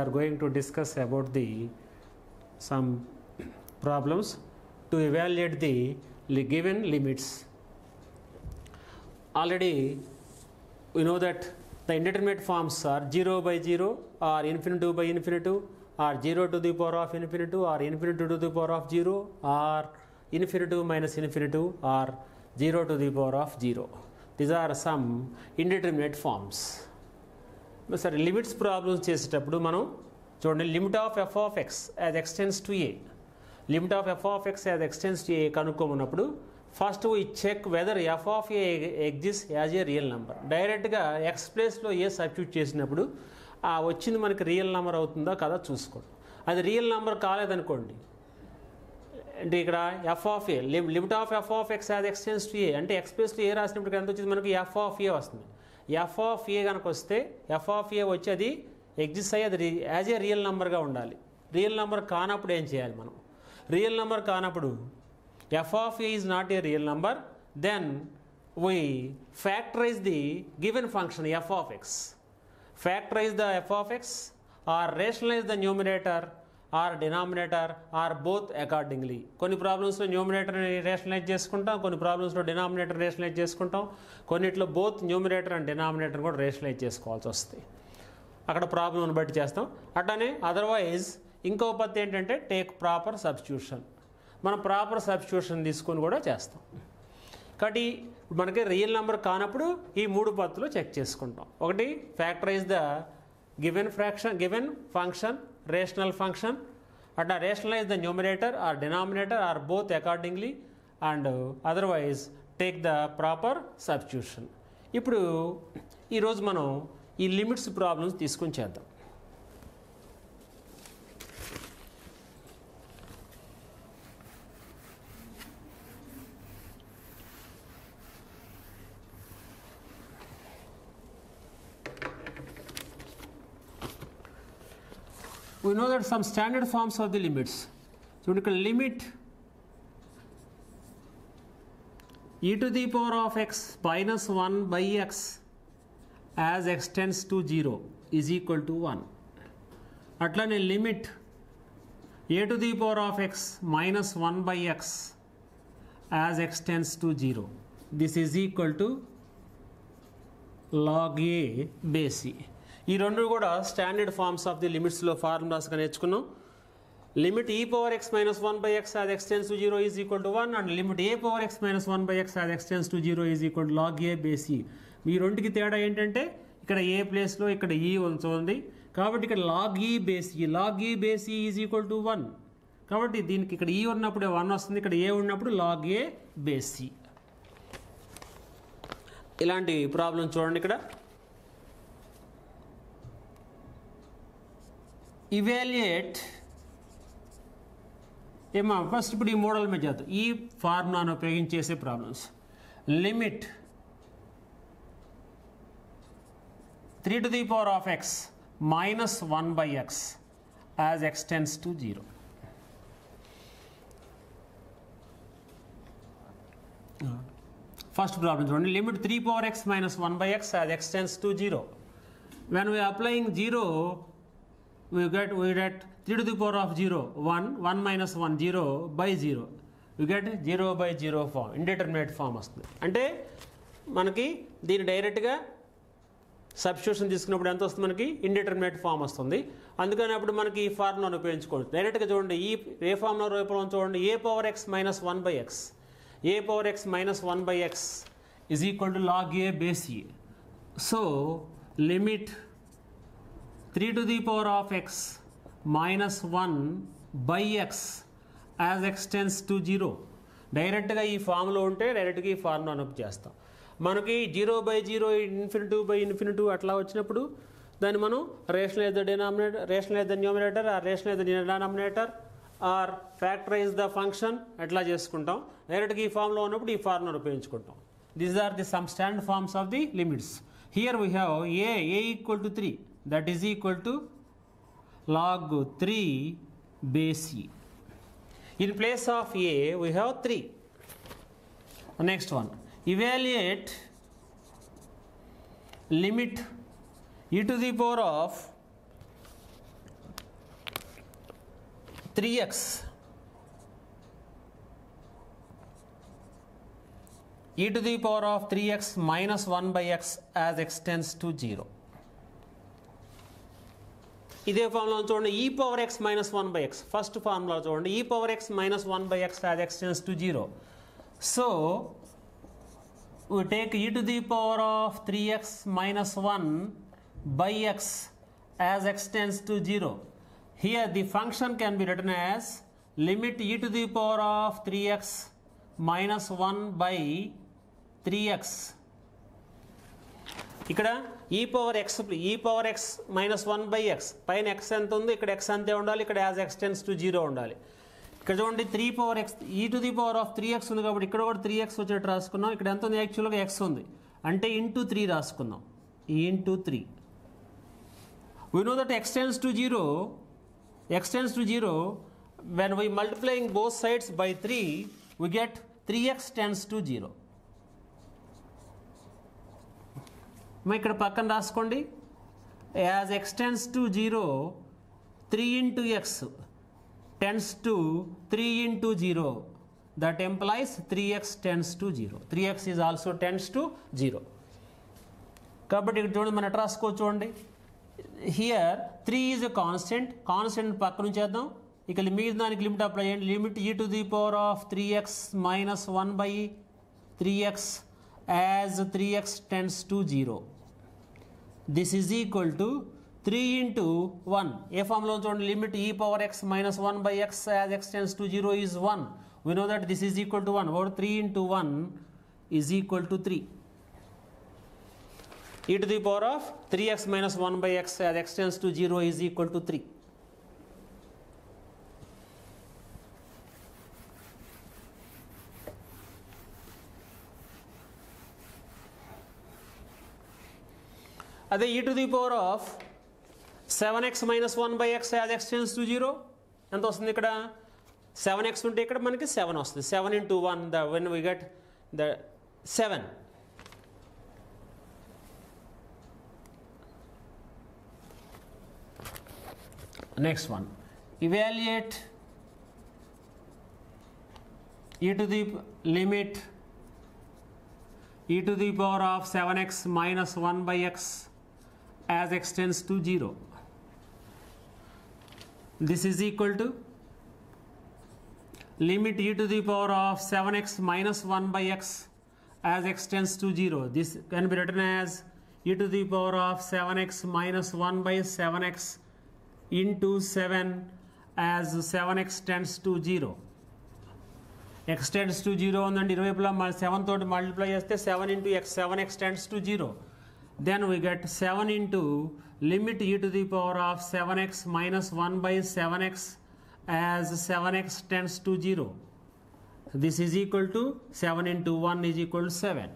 are going to discuss about the some problems to evaluate the given limits. Already we know that the indeterminate forms are 0 by 0 or infinity by infinity or 0 to the power of infinity or infinity to the power of 0 or infinity minus infinity or 0 to the power of 0. These are some indeterminate forms. సరే limits problems చేసేటప్పుడు మనం చూడండి limit of f of x as x tends to a limit of f of x as x tends to a కనుక్కోమన్నప్పుడు first we check whether f of a exist as a real number. డైరెక్ట్గా x ప్లేస్లో a substitute చేసినప్పుడు ఆ వచ్చింది మనకి real number అవుతుందా కదా చూసుకోండి. అది రియల్ నెంబర్ కాలేదనుకోండి అంటే ఇక్కడ f of a limit of f of x as x tends to a అంటే ఎక్స్ ప్లేస్లో ఏ రాసినప్పుడు ఎంత వచ్చింది మనకి ఎఫ్ ఆఫ్ ఏ వస్తుంది. ఎఫ్ ఆఫ్ ఏ కనుక వస్తే ఎఫ్ ఆఫ్ ఏ వచ్చి అది ఎగ్జిస్ట్ అయ్యి అది యాజ్ ఏ రియల్ నెంబర్గా ఉండాలి. రియల్ నెంబర్ కానప్పుడు ఏం చేయాలి మనం? రియల్ నెంబర్ కానప్పుడు f of a is not a real number, then we factorize the given function f of x. Factorize the f of x or rationalize the numerator or denominator or both accordingly. కొన్ని ప్రాబ్లమ్స్లో న్యూమినేటర్ని rationalise చేసుకుంటాం, కొన్ని ప్రాబ్లమ్స్లో denominator rationalise చేసుకుంటాం, కొన్నిట్లో both numerator and denominator కూడా rationalise చేసుకోవాల్సి వస్తుంది. అక్కడ ప్రాబ్లమ్ని బట్టి చేస్తాం. అట్లానే అదర్వైజ్ ఇంకో పద్ధతి ఏంటంటే టేక్ ప్రాపర్ సబ్స్టిట్యూషన్. మనం ప్రాపర్ సబ్స్టిట్యూషన్ తీసుకొని కూడా చేస్తాం. కాబట్టి మనకి రియల్ నెంబర్ కానప్పుడు ఈ మూడు పద్ధతులు చెక్ చేసుకుంటాం. ఒకటి factorise the given function rational function, and rationalize the numerator or denominator or both accordingly, and otherwise take the proper substitution. ఇప్పుడు ఈరోజు మనం ఈ లిమిట్స్ ప్రాబ్లమ్స్ తీసుకొని చేద్దాం. We know that some standard forms of the limits. So we can limit e to the power of x minus 1 by x as x tends to 0 is equal to 1. అట్లానే limit a to the power of x minus 1 by x as x tends to 0. This is equal to log a base c. ఈ రెండు కూడా standard forms of the లిమిట్స్లో ఫార్ములాస్గా నేర్చుకున్నాం. Limit e power x minus 1 by x as x tends to 0 is equal to 1 and limit a power x minus 1 by x as x tends to 0 is equal to log a base e. ఈ రెండుకి తేడా ఏంటంటే ఇక్కడ ఏ ప్లేస్లో ఇక్కడ ఈ ఉంది కాబట్టి ఇక్కడ లాగ్ ఈ బేస్ ఈ. లాగ్ ఈ బేస్ ఈ ఈజ్ ఈక్వల్ టు 1. కాబట్టి దీనికి ఇక్కడ ఈ ఉన్నప్పుడు 1 వస్తుంది, ఇక్కడ ఏ ఉన్నప్పుడు లాగ్ ఏ బేస్ ఈ. ఇలాంటి ప్రాబ్లం చూడండి. ఇక్కడ ఇవాల్యుయేట్ ఏమా ఫస్ట్ ఇప్పుడు ఈ మోడల్ మీద చేద్దాం. ఈ ఫార్ములాను ఉపయోగించి చేసే problems. Limit 3 to the power of x minus 1 by x as x tends to 0. First problem చూడండి. Limit 3 power x minus 1 by x as x tends to 0. When we are applying 0, we get 3 to the power of 0 1 minus 1 0 by 0. We get 0 by 0 form, indeterminate form వస్తుంది. అంటే మనకి దీన్ని డైరెక్ట్గా substitution తీసుకున్నప్పుడు ఎంత వస్తుంది మనకి ఇండిటర్మినేట్ ఫామ్ వస్తుంది. అందుకని అప్పుడు మనకి ఈ ఫార్ములాను ఉపయోగించుకోవచ్చు. డైరెక్ట్గా చూడండి ఈ ఏ ఫార్ములా రూపంలో చూడండి. A power x minus 1 by x, a power x minus 1 by x is equal to log a base e. So limit 3 to the power of x minus 1 by x as x tends to 0. డైరెక్ట్గా ఈ ఫామ్లో ఉంటే డైరెక్ట్గా ఈ formula నొప్పి చేస్తాం. మనకి 0 by 0 infinity by infinity అట్లా వచ్చినప్పుడు దాన్ని మనం rationalize the numerator or rationalize the denominator or factorize the function ఎట్లా చేసుకుంటాం. డైరెక్ట్గా ఈ ఫామ్లో ఉన్నప్పుడు ఈ ఫార్ములా ఉపయోగించుకుంటాం. These are the some standard forms of the limits. Here we have a equal to 3. That is equal to log 3 base e. In place of a we have 3. Next one, evaluate limit e to the power of 3x e to the power of 3x minus 1 by x as x tends to 0. ఇదే formula చూడండి, e power x minus 1 by x. First formula చూడండి, e power x minus 1 by x as x tends to 0. So we take e to the power of 3x minus 1 by x as x tends to 0. Here the function can be written as limit e to the power of 3x minus 1 by 3x. ఇక్కడ e power x minus 1 by x, పైన x ఎంత ఉంది ఇక్కడ x అంతే ఉండాలి, ఇక్కడ as x tends to 0 ఉండాలి. ఇక్కడ చూడండి 3 power x e to the power of 3x ఉంది కాబట్టి ఇక్కడ కూడా 3x వచ్చేట్టు రాసుకున్నాం. ఇక్కడ ఎంత ఉంది, యాక్చువల్గా x ఉంది అంటే into 3 రాసుకుందాం, into 3. We know that x tends to 0 when we multiplying both sides by 3 we get 3x tends to 0. ఇక్కడ పక్కన రాసుకోండి, as x tends to 0 3 into x tends to 3 into 0, that implies 3x tends to 0. 3x is also tends to 0. కాబట్టి ఇక్కడ చూడండి మనం ఎట్లా రాసుకోవచ్చు చూడండి, హియర్ 3 ఈజ్ ఎ కాన్స్టెంట్ పక్కన చేద్దాం. ఇక మిగతా దానికి లిమిట్ అప్లై చేయండి, limit e to the power of 3x minus 1 by 3x as 3x tends to 0. This is equal to 3 into 1. A formula చూడండి, limit e power x minus 1 by x as x tends to 0 is 1. We know that this is equal to 1. About 3 into 1 is equal to 3. E to the power of 3x minus 1 by x as x tends to 0 is equal to 3. అదే e to the power of 7x minus 1 by x as x tends to 0 ఎంత వస్తుంది, ఇక్కడ 7x ఉంటే ఇక్కడ మనకి 7 వస్తుంది. 7 into 1 when we get the 7. Next one, evaluate e to the limit e to the power of 7x minus 1 by x as x tends to 0. This is equal to limit e to the power of 7x minus 1 by x as x tends to 0. This can be written as e to the power of 7x minus 1 by 7x into 7 as 7x tends to 0. x tends to 0 ఉందండి, ఇరువైపులా 7 తోటి multiply చేస్తే 7 into x, 7x tends to 0. Then we get 7 into limit e to the power of 7x minus 1 by 7x as 7x tends to 0. This is equal to 7 into 1 is equal to 7.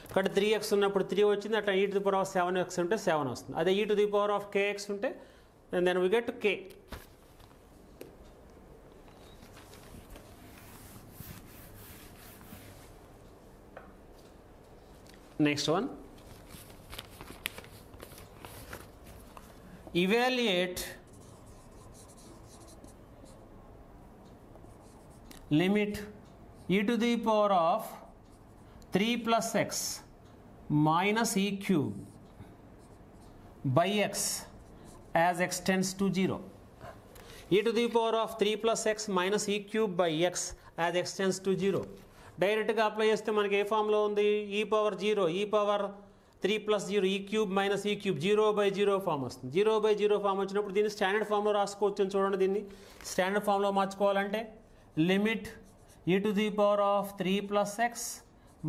ఇక్కడ 3x ఉన్నప్పుడు 3 వచ్చింది, అట్లా e to the power of 7x ఉంటే 7 వస్తుంది. అదే e to the power of kx ఉంటే and then we get k. Next one, evaluate limit e to the power of 3 plus x minus e cube by x as x tends to 0. e to the power of 3 plus x minus e cube by x as x tends to 0. డైరెక్ట్గా apply చేస్తే మనకి ఏ ఫామ్లో ఉంది, e power 0 e power 3 plus 0 e cube minus e cube 0 by 0 form వస్తుంది. 0 by 0 form వచ్చినప్పుడు దీన్ని standard ఫామ్లో రాసుకోవచ్చు అని చూడండి. దీన్ని స్టాండర్డ్ ఫామ్లో మార్చుకోవాలంటే limit e to the power of 3 plus x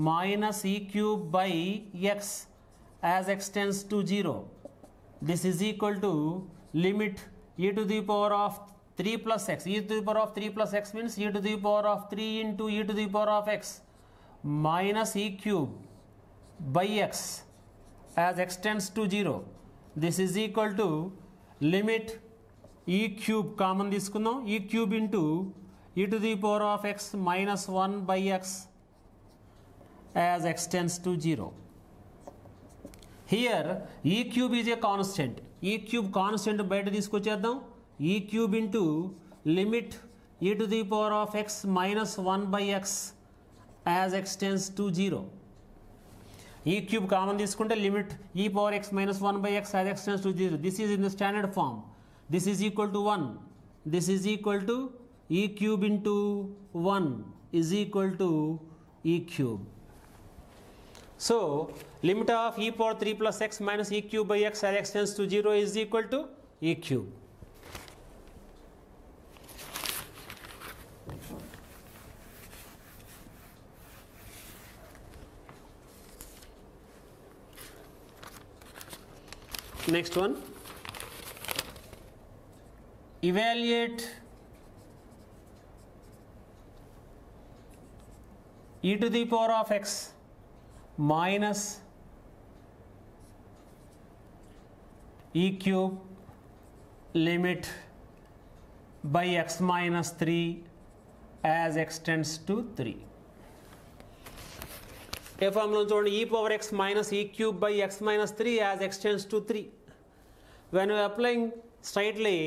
minus e cube by x as x tends to 0. This is equal to limit e to the power of 3 plus x. e to the power of 3 plus x means e to the power of 3 into e to the power of x minus e cube by x as x tends to 0. This is equal to limit e cube common తీసుకుందాం, e cube into e to the power of x minus 1 by x as x tends to 0. Here e cube is a constant. e cube constant బయట తీసుకొచ్చేద్దాం. e cube into limit e to the power of x minus 1 by x as x tends to 0. E cube common తీసుకుంటే limit e power x minus 1 by x as x tends to 0. This is in the standard form. This is equal to 1. This is equal to e cube into 1 is equal to e cube. So limit of e power 3 plus x minus e cube by x as x tends to 0 is equal to e cube. Next one, evaluate e to the power of x minus e cube limit by x minus 3 as x tends to 3. A formula చూడండి, e power x minus e cube by x minus 3 as x tends to 3. When we are applying straightly,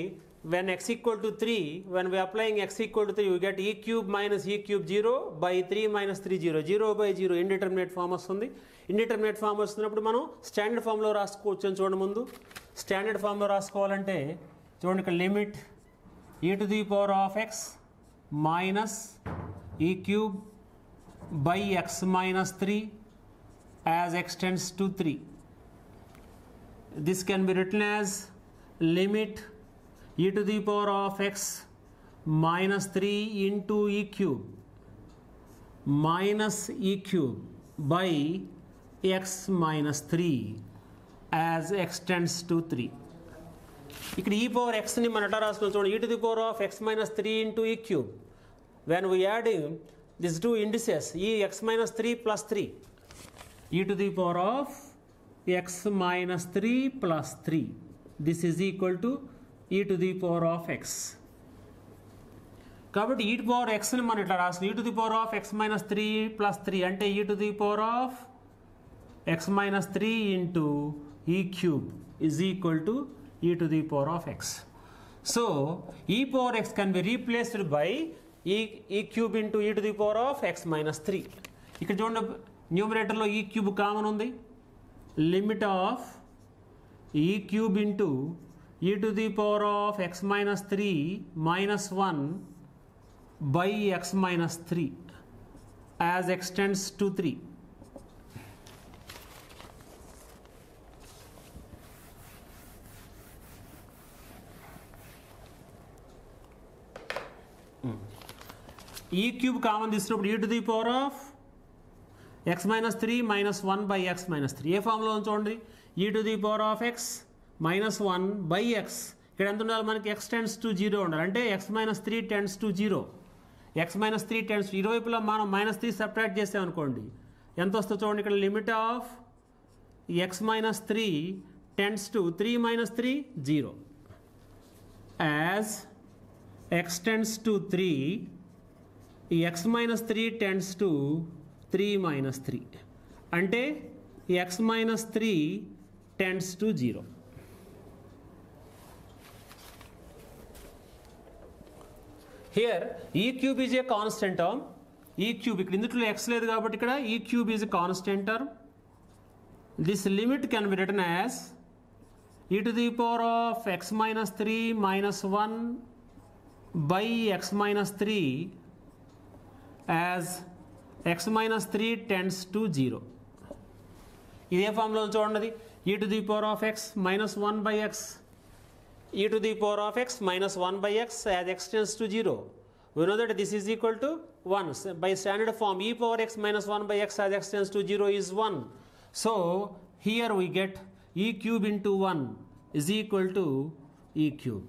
when x equal to 3, when we are applying x equal to 3, we get e cube minus e cube 0 by 3 minus 3 0. 0 by 0 indeterminate form వస్తుంది. Indeterminate form వస్తున్నప్పుడు మనం standard ఫామ్లో రాసుకోవచ్చు అని చూడండి. ముందు standard ఫామ్లో రాసుకోవాలంటే చూడండి, ఇక్కడ limit e to the power of x minus e cube by x minus 3 as x tends to 3. This can be written as limit e to the power of x minus 3 into e cube minus e cube by x minus 3 as x tends to 3. ఇక్కడ e power x ని మనం ఎట్లా రాసుకున్నాం చూడండి, e to the power of x minus 3 into e cube. When we add these two indices, e x minus 3 plus 3, e to the power of x minus 3 plus 3, this is equal to e to the power of x. కాబట్టి e to the power x ని మనం ఇట్లా రాసుకున్నాం, e to the power of x minus 3 plus 3 అంటే e to the power of x minus 3 into e cube is equal to e to the power of x. So e power x can be replaced by e cube into e to the power of x minus 3. ఇక్కడ చూడండి, న్యూమరేటర్లో e cube common ఉంది. Limit of e cube into e to the power of x minus 3 minus 1 by x minus 3 as x tends to 3. e cube common తీసుకున్నప్పుడు e to the power of x minus 3 minus 1 by x minus 3. A formula చూడండి, e to the power of x minus 1 by x, ఇక్కడ ఎంత ఉండాలి మనకి, x tends to 0 ఉండాలి. అంటే x minus 3 tends to 0. x minus 3 tends to, ఇరువైపులా మనం minus 3 subtract చేసామనుకోండి ఎంత వస్తుందో చూడండి. ఇక్కడ limit of x minus 3 tends to 3 minus 3 0 as x tends to 3, x minus 3 tends to 3 minus 3 అంటే x minus 3 tends to 0. Here e cube is a constant term. e cube ఇక్కడ ఇందులో x లేదు కాబట్టి ఇక్కడ e cube is a constant term. This limit can be written as e to the power of x minus 3 minus 1 by x minus 3 as x minus 3 tends to 0. ఇదే formula చూడండి, e to the power of x minus 1 by x, e to the power of x minus 1 by x as x tends to 0. We know that this is equal to 1. So by standard form, e power x minus 1 by x as x tends to 0 is 1. So here we get e cube into 1 is equal to e cube.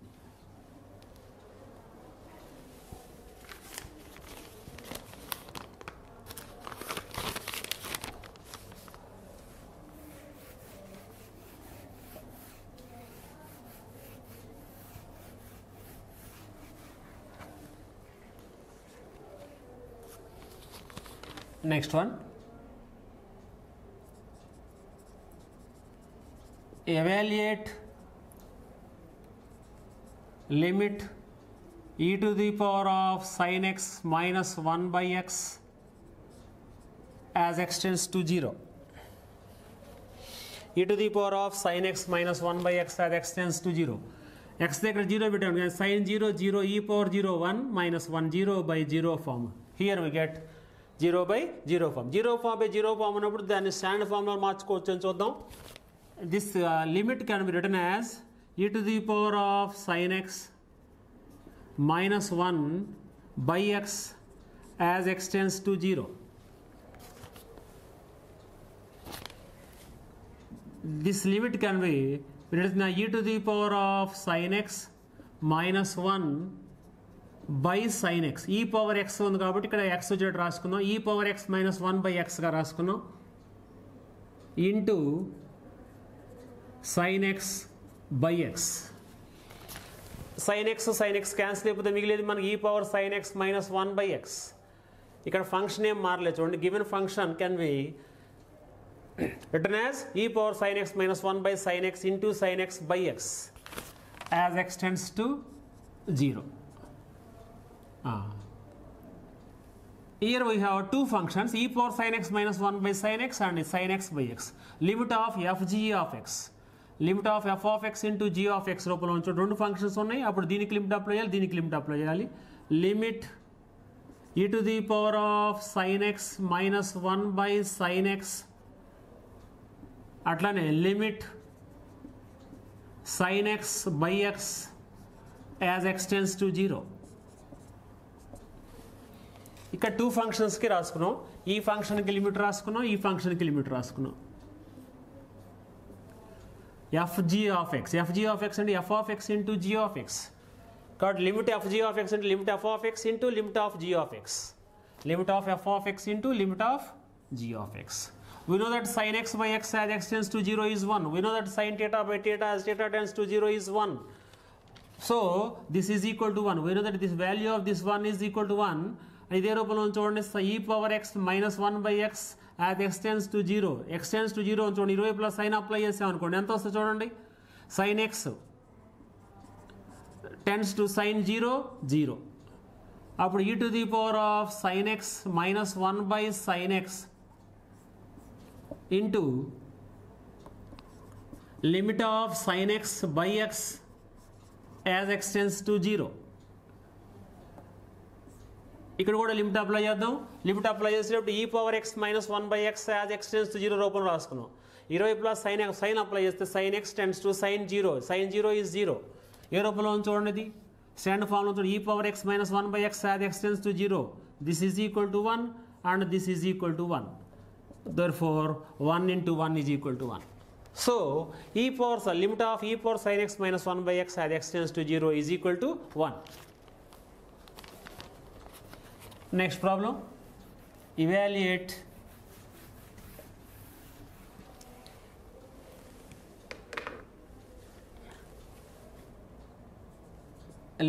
Next one, evaluate limit e to the power of sin x minus 1 by x as x tends to 0. E to the power of sin x minus 1 by x as x tends to 0. X దగ్గర 0 పెట్టాము కానీ sin 0 0 e power 0 1 minus 1 0 by 0 form. Here we get 0 by 0 form. 0 form by 0 form ఉన్నప్పుడు దాన్ని standard formula మార్చుకోవచ్చు అని చూద్దాం. This limit can be written as e to the power of sin x minus 1 by x as x tends to 0. This limit can be written as e to the power of sin x minus 1 by sin x. E power x ఉంది కాబట్టి ఇక్కడ x వచ్చేటట్టు రాసుకుందాం. e power x minus 1 by x గా రాసుకుందాం into sin x by x. sin x cancel అయిపోతే మిగిలేదు మనకి e power sin x minus 1 by x. ఇక్కడ ఫంక్షన్ ఏం మారలేదు చూడండి. Given function can B written as e power sin x minus 1 by sin x into sin x by x as x tends to 0. Here we have two functions, e power sin x minus 1 by sin x and sin x by x. Limit of fg of x. Limit of f of x into g of x రూపంలో ఉంచు రెండు functions ఉన్నాయి. అప్పుడు దీనికి limit apply చేయాలి, దీనికి limit apply చేయాలి. Limit e to the power of sin x minus 1 by sin x అట్లానే limit sin x by x as x tends to 0. ఇక్కడ టూ ఫంక్షన్స్కి రాసుకున్నాం. ఈ ఫంక్షన్కి లిమిట్ రాసుకున్నాం, ఈ ఫంక్షన్కి లిమిట్ రాసుకున్నాం. fg of x అంటే f of x into g of x. కాబట్టి లిమిట్ fg of x అంటే limit f of x into limit of g of x. Limit of f of x into limit of g of x. We know that sin x by x as x tends to 0 is 1. We know that sin theta by theta as theta tends to 0 is 1. So this is equal to 1. We know that this value of this 1 is equal to 1. ఇదే రూపంలో చూడండి e power x minus 1 by x as x tends to 0. x tends to 0 చూడండి, ఇరువైపులా sign apply చేసాం అనుకోండి ఎంత వస్తుంది చూడండి. sin x tends to sin 0 0. అప్పుడు e to the power of sin x minus 1 by sin x into limit of sin x by x as x tends to 0. ఇక్కడ కూడా లిమిట్ అప్లై చేద్దాం. Limit apply చేసేటప్పుడు e power x minus 1 by x as x tends to 0 రూపంలో రాసుకున్నాం. ఇరువైపులా sign apply చేస్తే sin x tends to sin 0. sin 0 is 0. ఏ రూపంలో చూడండి ఇది స్టాండర్డ్ ఫార్ములా చూడండి. e power x minus 1 by x as x tends to 0. This is equal to 1 and this is equal to 1. Therefore 1 into 1 is equal to 1. So limit of e power sin x minus 1 by x as x tends to 0 is equal to 1. Next problem, evaluate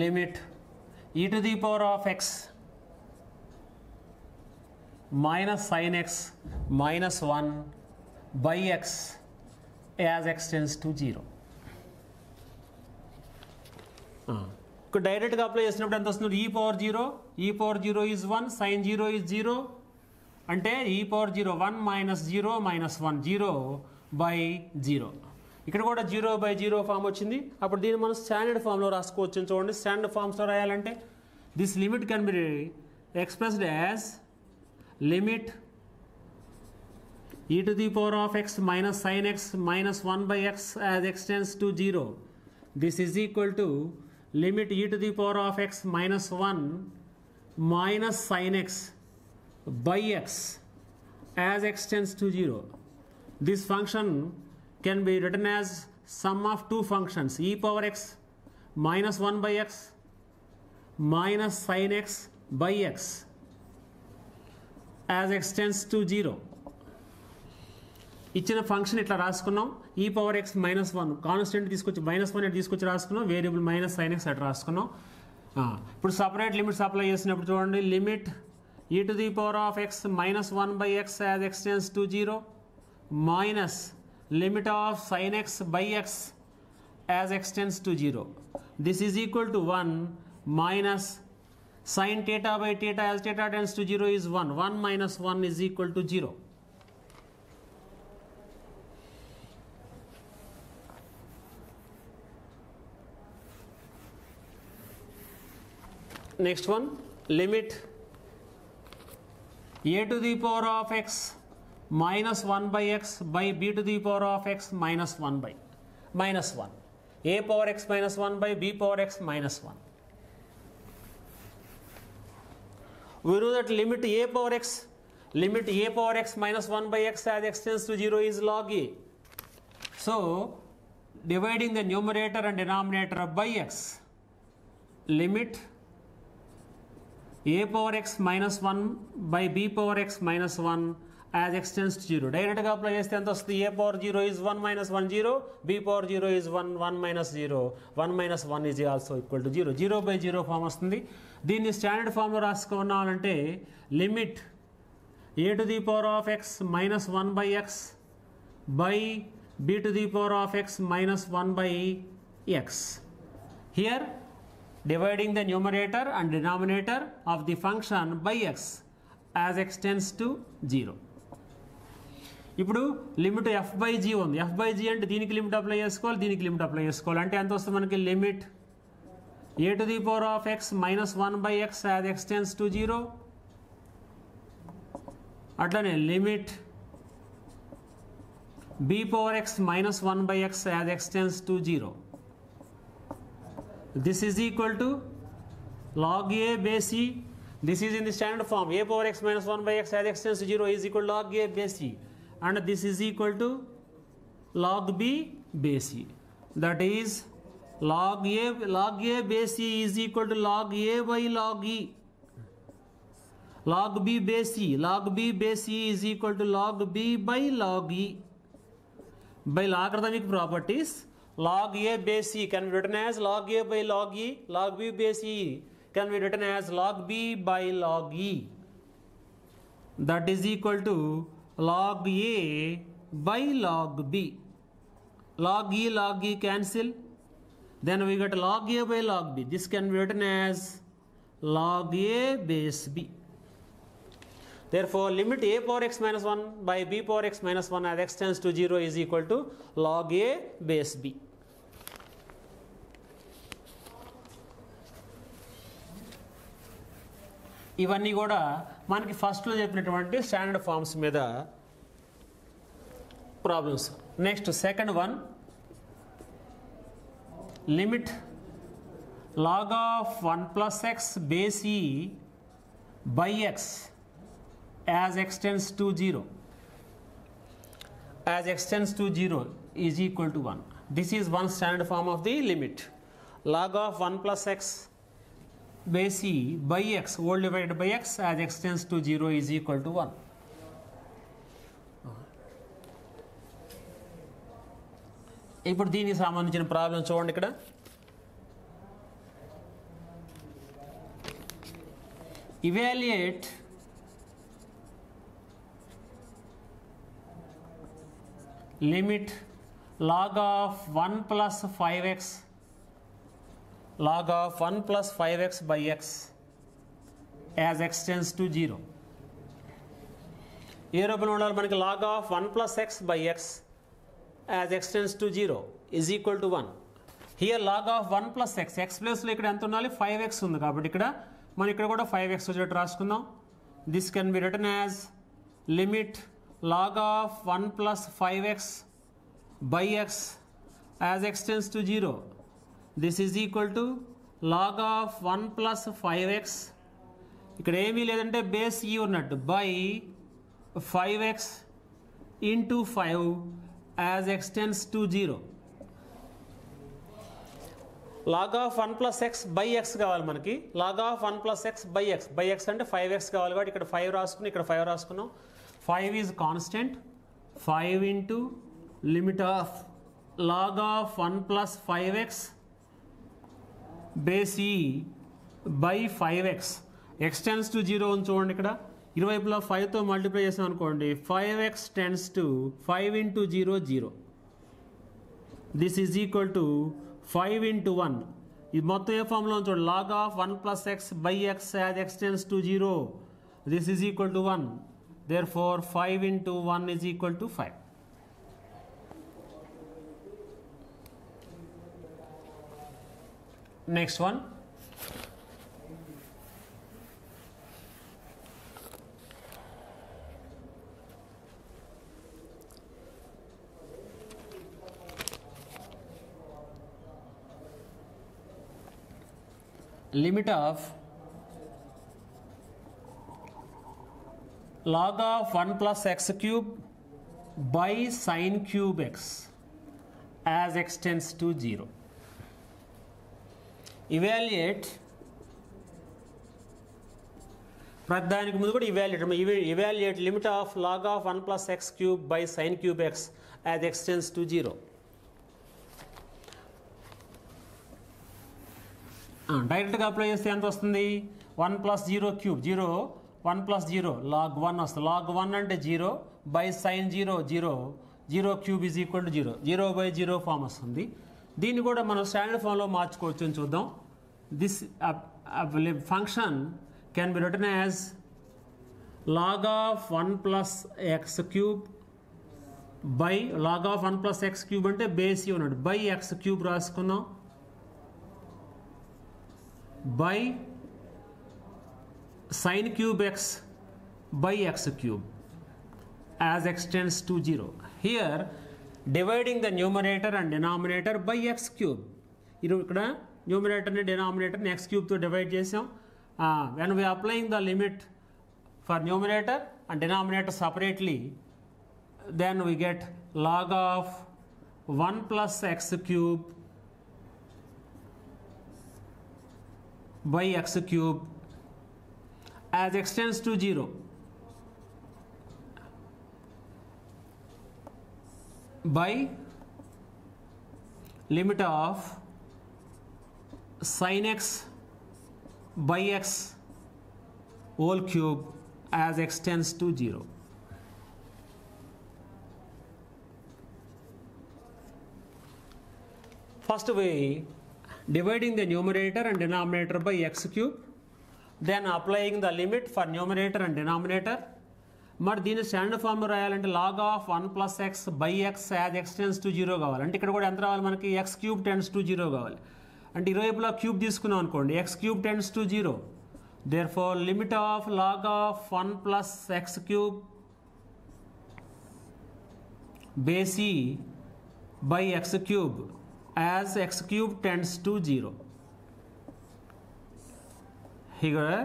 limit e to the power of x minus sin x minus 1 by x as x tends to 0. ఇక్కడ డైరెక్ట్గా apply చేసినప్పుడు ఎంత వస్తుంది? e power 0 is 1, sin 0 is 0 అంటే e power 0 1 minus 0 minus 1 0 by 0. ఇక్కడ కూడా 0 by 0 form వచ్చింది. అప్పుడు దీన్ని మనం స్టాండర్డ్ ఫామ్లో రాసుకోవచ్చు చూడండి. స్టాండర్డ్ ఫామ్స్లో రాయాలంటే this limit can be expressed as limit e to the power of x minus sin x minus 1 by x as x tends to 0. This is equal to limit e to the power of x minus 1 minus sin x by x as x tends to 0. This function can be written as sum of two functions e power x minus 1 by x minus sin x by x as x tends to 0. ఇచ్చిన function ఇట్లా రాసుకున్నాం. e power x minus 1 constant తీసుకొచ్చి minus 1 తీసుకొచ్చి రాసుకున్నాం. Variable minus sin x అట్లా రాసుకున్నాం. ఇప్పుడు separate limits apply చేసినప్పుడు చూడండి. Limit e to the power of x minus 1 by x as x tends to 0 minus limit of sin x by x as x tends to 0. This is equal to 1 minus sin theta by theta as theta tends to 0 is 1. 1 minus 1 is equal to 0. Next one, limit a to the power of x minus 1 by x by b to the power of x minus 1 by minus 1. A power x minus 1 by b power x minus 1. We know that limit a power x minus 1 by x as x tends to 0 is log a. So dividing the numerator and denominator by x, limit a power x minus 1 by b power x minus 1 as x tends to 0. Direct గా apply చేస్తే ఎంత వస్తుంది? a power 0 is 1 minus 1 0, b power 0 is 1 minus 0, 1 minus 1 is also equal to 0. 0 by 0 form వస్తుంది. దీన్ని standard ఫామ్లో రాసుకున్నామంటే limit a to the power of x minus 1 by x by b to the power of x minus 1 by x. Here dividing the numerator and denominator of the function by x as x tends to 0. ఇప్పుడు limit f by g ఉంది. f by g అంటే దీనికి limit apply చేసుకోవాలి, దీనికి limit apply చేసుకోవాలి. అంటే ఎంత వస్తుంది మనకి? Limit a to the power of x minus 1 by x as x tends to 0. అట్లనే limit b power x minus 1 by x as x tends to 0. This is equal to log a base c. This is in the standard form. A power x minus 1 by x as x tends to 0 is equal to log a base c. And this is equal to log b base c. That is log a base c is equal to log a by log e. Log b base c is equal to log b by log e. By logarithmic properties, log a base c can be written as log a by log e. Log b base e can be written as log b by log e. That is equal to log a by log b. Log e cancel. Then we get log a by log b. This can be written as log a base b. Therefore, limit a power x minus 1 by b power x minus 1 as x tends to 0 is equal to log a base b. ఇవన్నీ కూడా మనకి ఫస్ట్లో చెప్పినటువంటి standard forms మీద problems. Next second one, limit log of 1 plus x base e by x as x tends to 0. As x tends to 0 is equal to 1. This is one standard form of the limit. Log of 1 plus x base e by x whole divided by x as x tends to 0 is equal to 1. ఇప్పుడు దీనికి సంబంధించిన problem చూడండి. ఇక్కడ evaluate limit log of 1 plus 5x log of 1 plus 5x by x as x tends to 0. ఏ రూపంలో ఉండాలి మనకి? log of 1 plus x by x as x tends to 0 is equal to 1. Here log of 1 plus x, x ప్లేస్లో ఇక్కడ ఎంత ఉండాలి? 5x ఉంది కాబట్టి ఇక్కడ మనం ఇక్కడ కూడా 5x వచ్చేటట్టు రాసుకుందాం. This can be written as limit log of 1 plus 5x by x as x tends to 0. This is equal to log of 1 plus 5x, ఇక్కడ ఏమీ లేదంటే బేస్ e ఉన్నట్టు, by 5x into 5 as x tends to 0. log of 1 plus x by x కావాలి మనకి. log of 1 plus x by x అంటే 5x కావాలి కాబట్టి ఇక్కడ 5 రాసుకుని ఇక్కడ 5 రాసుకున్నాం. 5 is constant. 5 into limit of log of 1 plus 5x base e by 5x x tends to 0 అని చూడండి. ఇక్కడ ఇరువైపులా 5తో మల్టిప్లై చేసాం అనుకోండి, 5x tends to 5 into 0 0. This is equal to 5 into 1. ఇది మొత్తం ఏ ఫామ్లో చూడండి, log of 1 plus x by x as x tends to 0, this is equal to 1, therefore 5 into 1 is equal to 5. Next one, limit of log of 1 plus x cube by sin cube x as x tends to 0. Evaluate, ప్రతిదానికి ముందు కూడా evaluate limit of log of 1 plus x cube by sin cube x as x tends to 0. డైరెక్ట్గా apply చేస్తే ఎంత వస్తుంది, 1 plus 0 cube 0, 1 plus 0 log 1 వస్తుంది. log 1 అంటే 0 by sine 0 0, 0 cube is equal to 0, 0 by 0 form వస్తుంది. దీన్ని కూడా మనం స్టాండర్డ్ ఫామ్లో మార్చుకోవచ్చు అని చూద్దాం. This function can be written as log of 1 plus x cube by log of 1 plus x cube అంటే base unit by x cube రాసుకున్నాం, by sin cube x by x cube as x tends to 0. Here dividing the numerator and denominator by x cube. ఇక్కడ numerator and denominator x cube తో divide చేసాం. When we are applying the limit for numerator and denominator separately, then we get log of 1 plus x cube by x cube as x tends to 0 by limit of sin x by x whole cube as x tends to 0. First we dividing the numerator and denominator by x cube, then applying the limit for numerator and denominator. మరి దీని standard form రాయాలంటే log of 1 plus x by x as x tends to 0 కావాలి. అంటే ఇక్కడ కూడా ఎంత రావాలి మనకి, x cube tends to 0 కావాలి. అంటే ఇరువైపులా క్యూబ్ తీసుకున్నాం అనుకోండి, x cube tends to 0, therefore limit of log of 1 plus x cube base e by x cube as x cube tends to 0. Here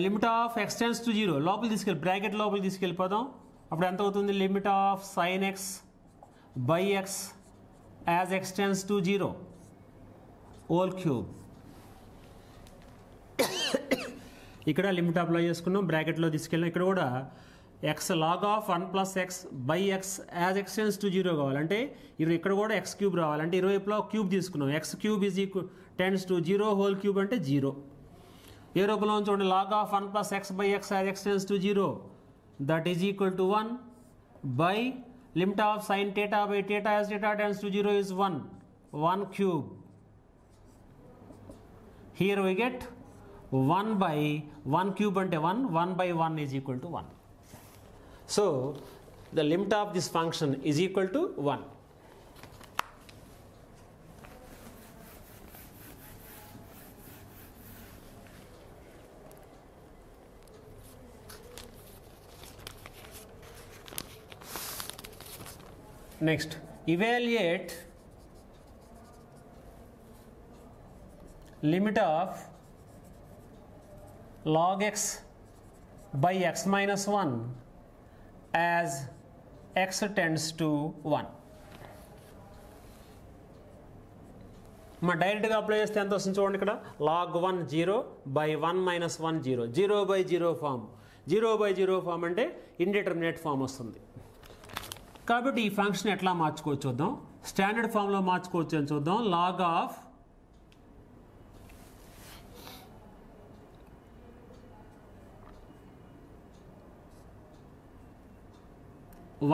limit of x tends to 0 లోపల తీసుకెళ్ళి bracket లోపల తీసుకెళ్ళిపోదాం. అప్పుడు ఎంత అవుతుంది, limit of sin x by x as x tends to 0 whole cube. ఇక్కడ limit apply చేసుకున్నాం, బ్రాకెట్లో తీసుకెళ్ళాం. ఇక్కడ కూడా x log of 1 plus x by x as x tends to 0 కావాలంటే ఇక్కడ కూడా x క్యూబ్ రావాలంటే ఇరువైపులో క్యూబ్ తీసుకున్నాం, x cube is equal tense to 0 whole cube అంటే 0. ఏ రూపంలో చూడండి, log of 1 plus x by x as x tends to 0, that is equal to 1 by limit of sin theta by theta as theta tends to 0 is 1 cube. Here we get 1 by 1 cube అంటే 1 by 1 is equal to 1. So the limit of this function is equal to 1. Next, evaluate limit of log x by x minus 1 as x tends to 1. మా డైరెక్ట్గా apply చేస్తే ఎంత వస్తుంది చూడండి, ఇక్కడ log 1 0 by 1 minus 1 0, 0 by 0 form, 0 by 0 form అంటే indeterminate form వస్తుంది. కాబట్టి ఈ ఫంక్షన్ ఎట్లా మార్చుకోవచ్చు చూద్దాం, స్టాండర్డ్ ఫామ్లో మార్చుకోవచ్చు అని చూద్దాం. log of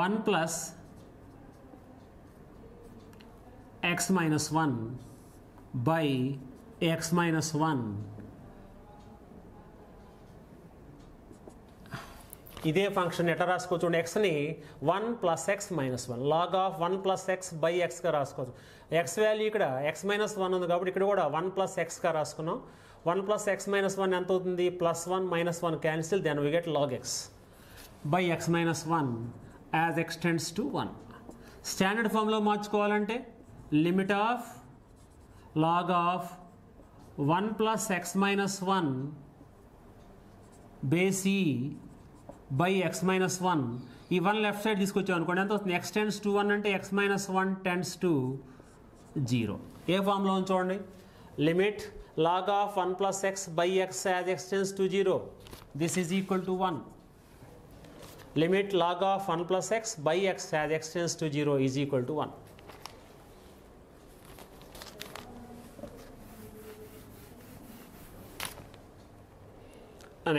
one plus x minus 1 by x minus 1. ఇదే ఫంక్షన్ ఎట్లా రాసుకోవచ్చు చూడండి, ఎక్స్ని 1 plus x minus 1 log of 1 plus x by ఎక్స్గా రాసుకోవచ్చు. ఎక్స్ వాల్యూ ఇక్కడ ఎక్స్ మైనస్ 1 ఉంది కాబట్టి ఇక్కడ కూడా 1 ప్లస్ ఎక్స్గా రాసుకున్నాం. 1 ప్లస్ ఎక్స్ మైనస్ 1 ఎంత అవుతుంది, plus 1 minus 1 cancel, then we get log x by x minus 1 as x tends to 1. Standard ఫామ్లో మార్చుకోవాలంటే limit of log of 1 plus x minus 1 base e by x minus 1. ఈ 1 left side తీసుకొచ్చాం అనుకోండి, ఎంత వస్తుంది, X tends to 1 అంటే x minus 1 tends to 0. ఏ ఫామ్లో చూడండి, limit log of 1 plus x by x as x tends to 0, this is equal to 1. Limit log of 1 plus x by x as x tends to 0 is equal to 1.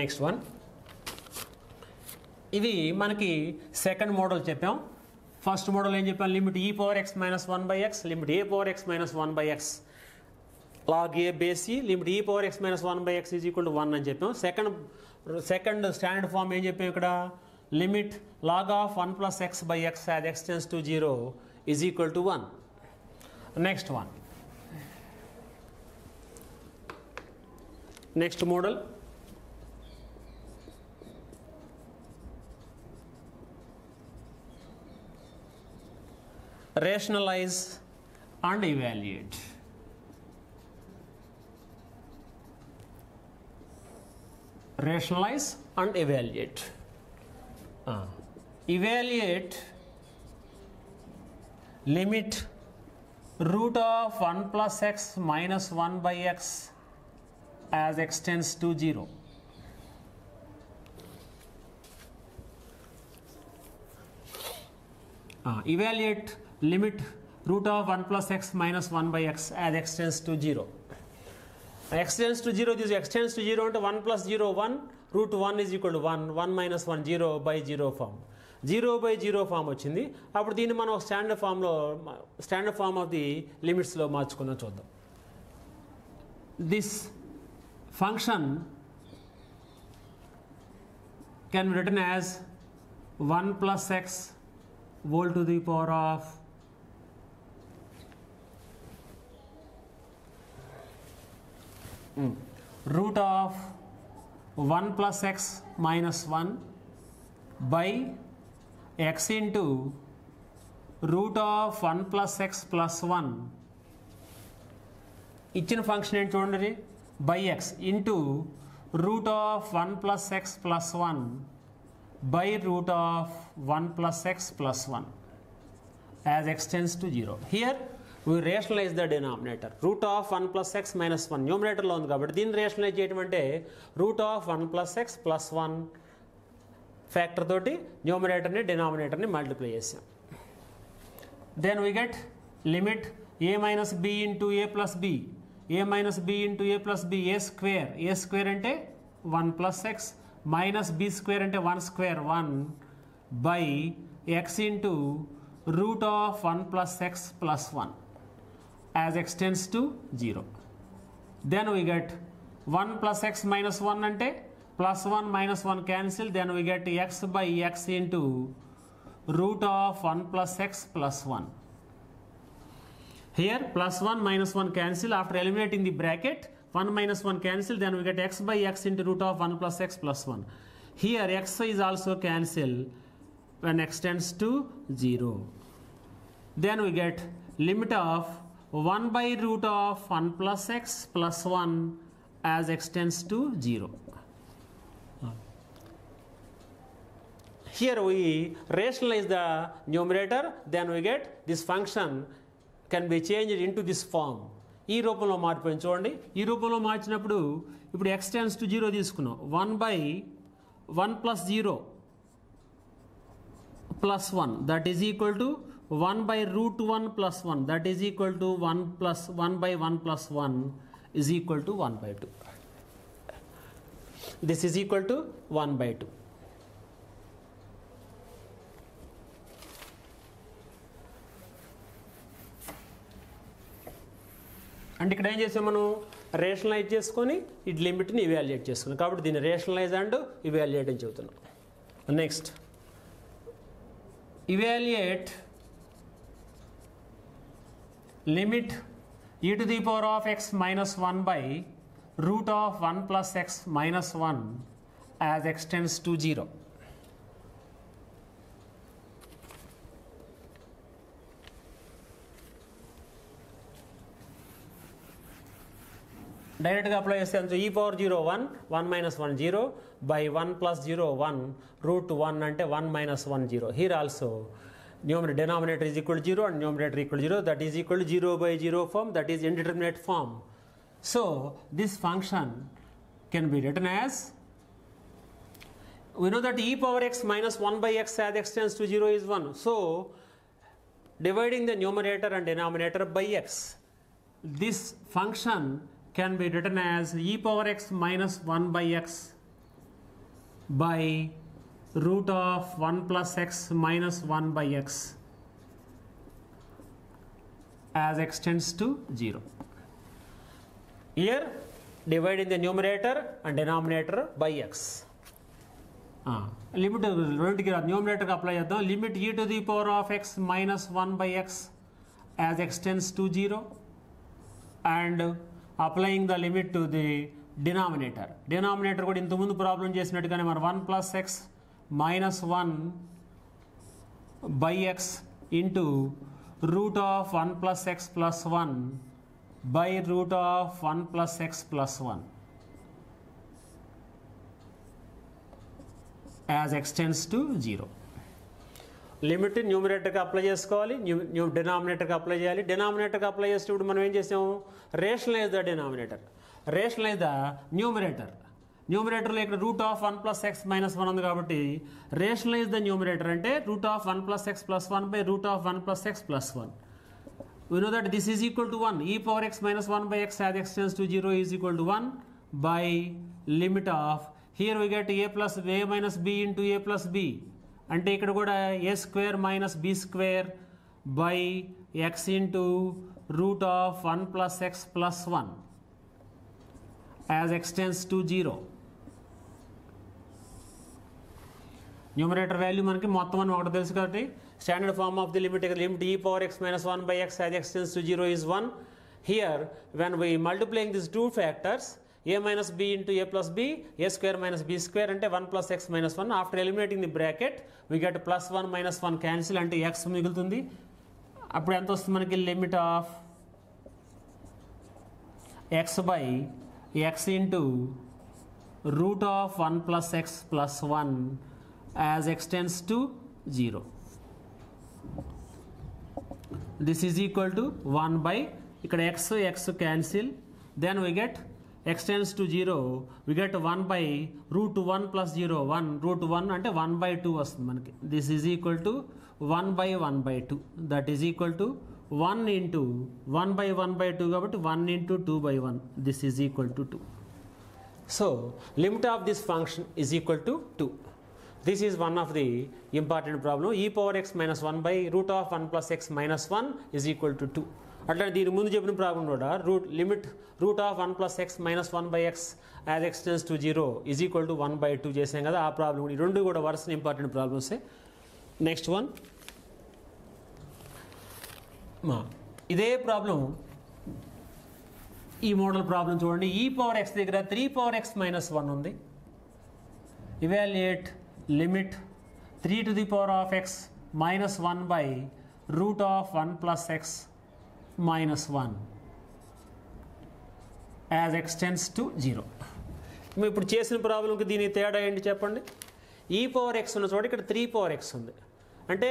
Next one, ఇది మనకి second model చెప్పాం. First model ఏం చెప్పాం, limit e power x minus 1 by x, limit a power x minus 1 by x log a base e, limit e power x minus 1 by x is equal to 1 అని చెప్పాం. Second standard form ఏం చెప్పాం ఇక్కడ, limit log of 1 plus x by x as x tends to 0 is equal to 1. Next one, next model rationalize and evaluate. Rationalize and evaluate. Evaluate limit root of 1 plus x minus 1 by x as x tends to 0. Evaluate limit root of 1 plus x minus 1 by x as x tends to 0. X tends to 0, this x tends to 0 అంటే 1 plus 0 1, root 1 is equal to 1, 1 minus 1 0 by 0 form, 0 by 0 form వచ్చింది. అప్పుడు దీన్ని మనం standard form of the లిమిట్స్లో మార్చుకుందాం, చూద్దాం. This function can be written as 1 plus x whole to the power of root of 1 plus x minus 1 by x into root of 1 plus x plus 1 ఇచ్చిన function ఏంటి చూడండి, by x into root of 1 plus x plus 1 by root of 1 plus x plus 1 as x tends to 0. Here we rationalize the denominator. Root of 1 plus x minus 1 numerator లో ఉంది కాబట్టి దీన్ని rationalise చేయడం అంటే root of 1 plus x plus 1 factor తోటి న్యూమరేటర్ని డినామినేటర్ని multiply చేసాం. Then we get limit a minus b into a plus b, a minus b into a plus b, a square అంటే 1 plus x minus b square అంటే 1 square 1 by x into root of 1 plus x plus 1 as x tends to 0. Then we get 1 plus x minus 1 అంటే plus 1 minus 1 cancel, then we get x by x into root of 1 plus x plus 1. Here plus 1 minus 1 cancel, after eliminating the bracket 1 minus 1 cancel, then we get x by x into root of 1 plus x plus 1. Here x is also cancel when x tends to 0. Then we get limit of 1 by root of 1 plus x plus 1 as x tends to 0. Here we rationalize the numerator, then we get this function can be changed into this form. ఈ రూపంలో మార్చిపోయింది చూడండి. ఈ రూపంలో మార్చినప్పుడు ఇప్పుడు x tends to 0 తీసుకున్నాం, 1 by 1 plus 0 plus 1 that is equal to 1 by root 1 plus 1 that is equal to 1 plus 1 by 1 plus 1 is equal to 1 by 2. This is equal to 1 by 2. అంటే ఇక్కడ ఏం చేసాం మనం రేషనలైజ్ చేసుకొని ఈ లిమిట్ని ఇవాల్యుయేట్ చేసుకున్నాం కాబట్టి దీన్ని రేషనలైజ్ అండ్ ఇవాల్యుయేట్ అని చెబుతున్నాం. Next evaluate limit e to the power of x minus 1 by root of 1 plus x minus 1 as x tends to 0. డైరెక్ట్గా అప్లై చేస్తే e power 0 1 1 minus 1 0 by 1 plus 0 1 root 1 అంటే 1 minus 1 0. Here also denominator is equal to 0 and numerator equal to 0, that is equal to 0 by 0 form, that is indeterminate form. So this function can be written as, we know that e power x minus 1 by x as x tends to 0 is 1. So dividing the numerator and denominator by x, this function can be written as e power x minus 1 by x by root of 1 plus x minus 1 by x as x tends to 0. Here dividing the numerator and denominator by x. Limit numerator apply చేద్దాం. Limit e to the power of x minus 1 by x as x tends to 0 and applying the limit to the denominator. Denominator కూడా ఇంతకుముందు problem చేసినట్టుగానే మరి 1 plus x minus 1 by x into root of 1 plus x plus 1 by root of 1 plus x plus 1 as x tends to 0. Limit న్యూమరేటర్కి apply చేసుకోవాలి, డినామినేటర్కి apply చేయాలి. డినామినేటర్కి apply చేసేటప్పుడు మనం ఏం చేసాము, rationalize the denominator, rationalize the numerator. న్యూమరేటర్లో ఇక్కడ root of 1 plus x minus 1 ఉంది కాబట్టి రేషనలైజ్ ద న్యూమరేటర్ అంటే root of 1 plus x plus 1 by root of 1 plus x plus 1. We know that this is equal to 1. E power x minus 1 by x as x tends to 0 is equal to 1 by limit of, here we get a plus a minus b into a plus b. అంటే ఇక్కడ కూడా a square minus b square by x into root of 1 plus x plus 1 as x tends to 0. Numerator value మనకి మొత్తం అని ఒకటి తెలుసు కాబట్టి standard form of the limit e power x minus 1 by x as x tends to 0 is 1. Here when we multiplying these two factors a minus b into a plus b, a square minus b square అంటే 1 plus x minus 1. After eliminating the bracket we get plus 1 minus 1 cancel అంటే x మిగులుతుంది. అప్పుడు ఎంత వస్తుంది మనకి, limit of x by x into root of 1 plus x plus 1 as x tends to 0. This is equal to 1 by, ఇక్కడ x cancel, then we get x tends to 0, we get 1 by root 1 plus 0, 1 root 1 అంటే 1 by 2 వస్తుంది మనకి. This is equal to 1 by 1 by 2, that is equal to 1 into 1 by 1 by 2 కాబట్టి 1 into 2 by 1, this is equal to 2. So limit of this function is equal to 2. This is one of the important problem. E power x minus 1 by root of 1 plus x minus 1 is equal to 2. అట్లా దీని ముందు చెప్పిన problem కూడా limit route of 1 plus x minus 1 by x as x tends to 0 is equal to 1 by 2 చేసాం కదా, ఆ problem. ఈ రెండు కూడా వరుస ఇంపార్టెంట్ ప్రాబ్లమ్సే. నెక్స్ట్ వన్, ఇదే ప్రాబ్లం, ఈ మోడల్ ప్రాబ్లం చూడండి. ఈ పవర్ ఎక్స్ దగ్గర 3 పవర్ ఎక్స్ మైనస్ 1 ఉంది. Evaluate limit 3 to the power of x minus 1 by root of 1 plus x minus 1 as x tends to 0. మేము ఇప్పుడు చేసిన ప్రాబ్లంకి దీని తేడా ఏంటి చెప్పండి. ఈ పవర్ ఎక్స్ ఉన్న చోట ఇక్కడ 3 పవర్ ఎక్స్ ఉంది. అంటే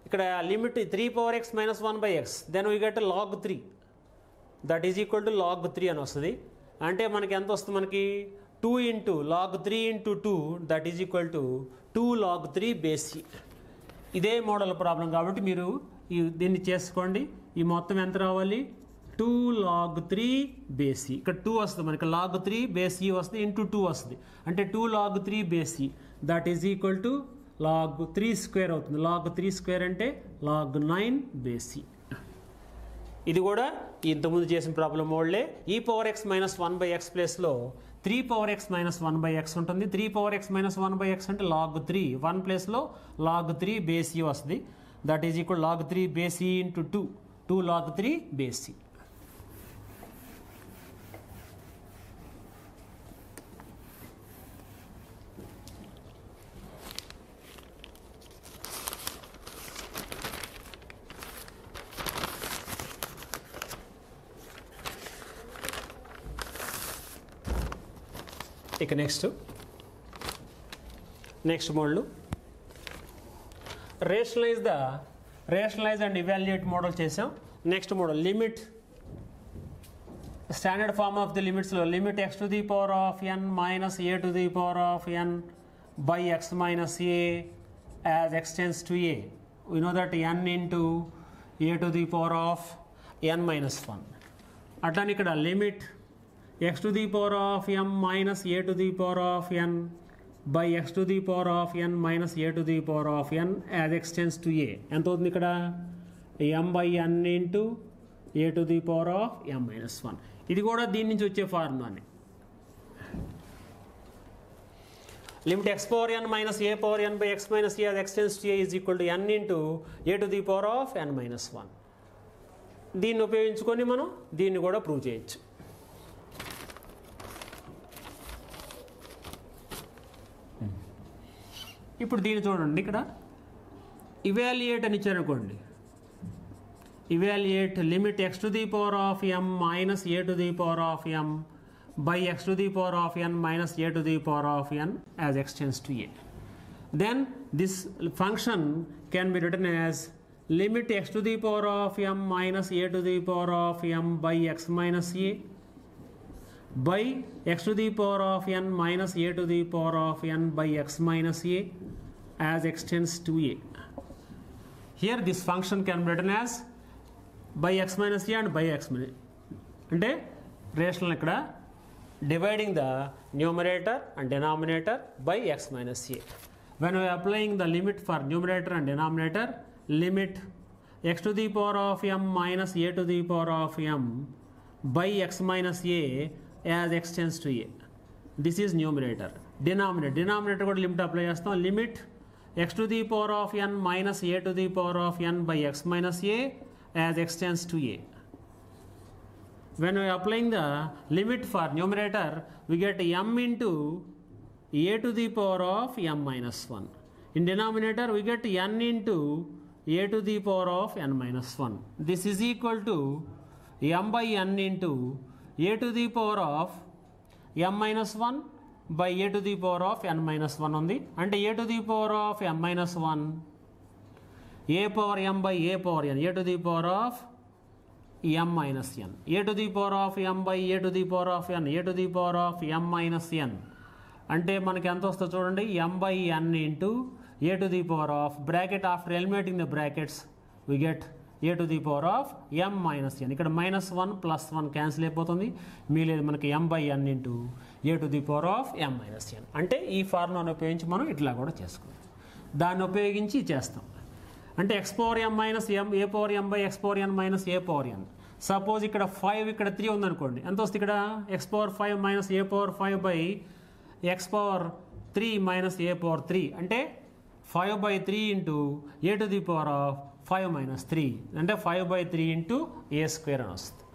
ఇక్కడ limit 3 power x minus 1 by x, then we get log 3, that is equal to log 3 అని వస్తుంది. అంటే మనకి ఎంత వస్తుంది, మనకి 2 into log 3 into 2 that is equal to 2 log 3 base c. ఇదే మోడల్ ప్రాబ్లం కాబట్టి మీరు దీన్ని చేసుకోండి. ఈ మొత్తం ఎంత రావాలి, 2 log 3 బేస్ c. ఇక్కడ 2 వస్తుంది మనకి, log 3 బేస్ c వస్తుంది, ఇంటూ 2 వస్తుంది. అంటే 2 log 3 base c that is equal to log 3 square అవుతుంది. log 3 స్క్వేర్ అంటే log 9 బేస్ c. ఇది కూడా ఇంతకుముందు చేసిన ప్రాబ్లం మోడ్లే. ఈ పవర్ ఎక్స్ మైనస్ 1/x ప్లేస్లో 3 పవర్ ఎక్స్ మైనస్ 1/x ఉంటుంది. 3 పవర్ ఎక్స్ మైనస్ 1/x అంటే log 3, 1 ప్లేస్లో log 3 బేస్ ఈ వస్తుంది. That is equal log 3 base e into 2 log 3 base e. ఇక నెక్స్ట్ మోడ్లు రేషనలైజ్ అండ్ ఇవాల్యుయేట్ మోడల్ చేసాం. Next model limit, standard form of the లిమిట్స్లో limit x to the power of n minus a to the power of n by x minus a as x tends to a. We know that n into a to the power of n minus 1. అట్లానే ఇక్కడ limit x to the power of m minus a to the power of n by x to the power of n minus a to the power of n as x tends to a. ఎంత అవుతుంది ఇక్కడ? m by n into a to the power of m minus 1. ఇది కూడా దీని నుంచి వచ్చే ఫార్ములానే. Limit x power n minus a power n by x minus a as x tends to a is equal to n into a to the power of n minus 1. దీన్ని ఉపయోగించుకొని మనం దీన్ని కూడా ప్రూవ్ చేయొచ్చు. ఇప్పుడు దీన్ని చూడండి, ఇక్కడ ఇవాల్యుయేట్ అని ఇచ్చారనుకోండి. Evaluate limit x to the power of m minus a to the power of m by x to the power of n minus a to the power of n as x tends to a. Then this function can be written as limit x to the power of m minus a to the power of m by x minus a by x to the power of n minus a to the power of n by x minus a as x tends to a. Here this function can be written as by x minus a and by x minus a. అంటే rational ఇక్కడ dividing the numerator and denominator by x minus a. When we are applying the limit for numerator and denominator, limit x to the power of m minus a to the power of m by x minus a as x tends to a. This is numerator. Denominator కూడా limit apply చేస్తాం. Limit x to the power of n minus a to the power of n by x minus a as x tends to a. When we are applying the limit for numerator, we get m into a to the power of m minus 1. In denominator, we get n into a to the power of n minus 1. This is equal to m by n into a to the power of m minus 1 by a to the power of n minus 1 ఉంది. అంటే a to the power of m minus 1 a power m by a power n, a to the power of m minus n, a to the power of m by a to the power of n, a to the power of m minus n. అంటే మనకి ఎంత వస్తుందో చూడండి, m by n into a to the power of bracket, after eliminating the brackets we get a to the power of m minus n. ఇక్కడ -1 +1 cancel అయిపోతుంది, మిగిలేదు మనకి m by n into a to the power of m minus n. అంటే ఈ ఫార్ములాను ఉపయోగించి మనం ఇట్లా కూడా చేసుకోవచ్చు. దాన్ని ఉపయోగించి చేస్తాం. అంటే x power m minus m a power m by x power n minus a power n. Suppose ఇక్కడ 5 ఇక్కడ 3 ఉందనుకోండి, ఎంత వస్తుంది ఇక్కడ? x power 5 minus a power 5 by x power 3 minus a power 3. అంటే 5 by 3 into a to the power of 5 minus 3. అంటే 5 by 3 into a square అని వస్తుంది.